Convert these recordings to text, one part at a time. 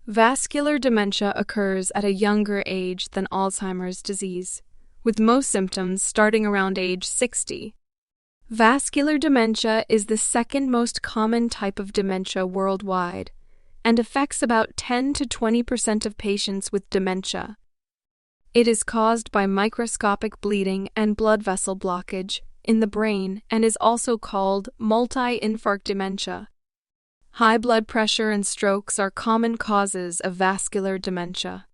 Vascular dementia occurs at a younger age than Alzheimer's disease, with most symptoms starting around age 60. Vascular dementia is the second most common type of dementia worldwide and affects about 10 to 20% of patients with dementia. It is caused by microscopic bleeding and blood vessel blockage in the brain and is also called multi-infarct dementia. High blood pressure and strokes are common causes of vascular dementia.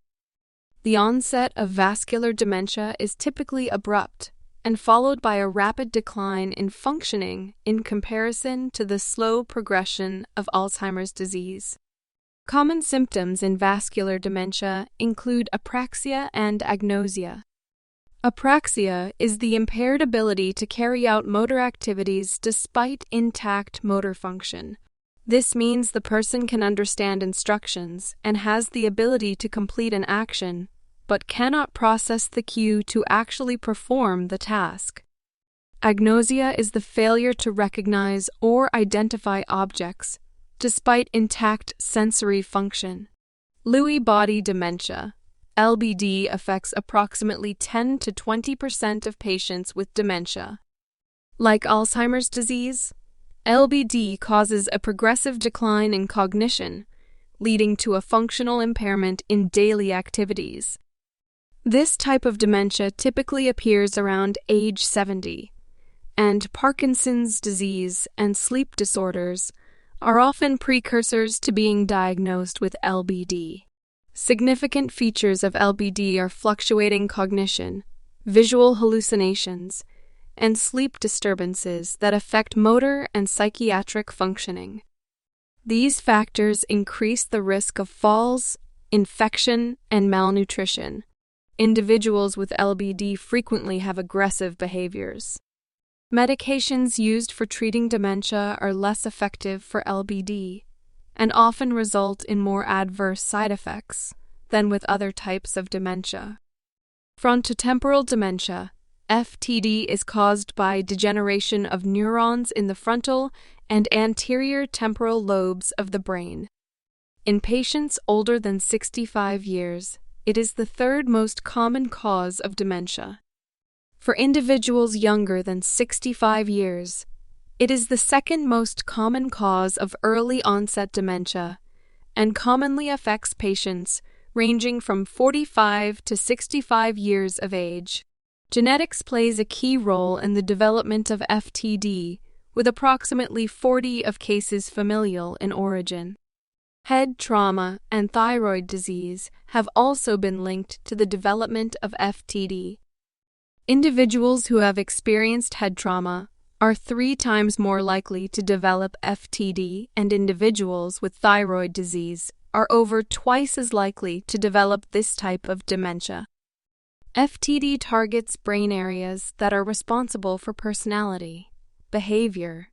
The onset of vascular dementia is typically abrupt and followed by a rapid decline in functioning in comparison to the slow progression of Alzheimer's disease. Common symptoms in vascular dementia include apraxia and agnosia. Apraxia is the impaired ability to carry out motor activities despite intact motor function. This means the person can understand instructions and has the ability to complete an action, but cannot process the cue to actually perform the task. Agnosia is the failure to recognize or identify objects, despite intact sensory function. Lewy body dementia, LBD, affects approximately 10 to 20% of patients with dementia. Like Alzheimer's disease, LBD causes a progressive decline in cognition, leading to a functional impairment in daily activities. This type of dementia typically appears around age 70, and Parkinson's disease and sleep disorders are often precursors to being diagnosed with LBD. Significant features of LBD are fluctuating cognition, visual hallucinations, and sleep disturbances that affect motor and psychiatric functioning. These factors increase the risk of falls, infection, and malnutrition. Individuals with LBD frequently have aggressive behaviors. Medications used for treating dementia are less effective for LBD and often result in more adverse side effects than with other types of dementia. Frontotemporal dementia, FTD, is caused by degeneration of neurons in the frontal and anterior temporal lobes of the brain. In patients older than 65 years, it is the third most common cause of dementia. For individuals younger than 65 years, it is the second most common cause of early-onset dementia and commonly affects patients ranging from 45 to 65 years of age. Genetics plays a key role in the development of FTD, with approximately 40 of cases familial in origin. Head trauma and thyroid disease have also been linked to the development of FTD. Individuals who have experienced head trauma are 3 times more likely to develop FTD, and individuals with thyroid disease are over twice as likely to develop this type of dementia. FTD targets brain areas that are responsible for personality, behavior,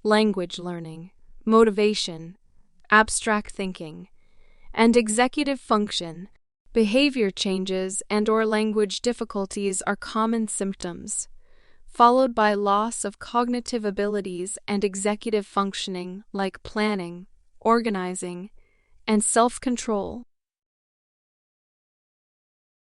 language learning, motivation, abstract thinking, and executive function. Behavior changes and/or language difficulties are common symptoms, followed by loss of cognitive abilities and executive functioning like planning, organizing, and self-control.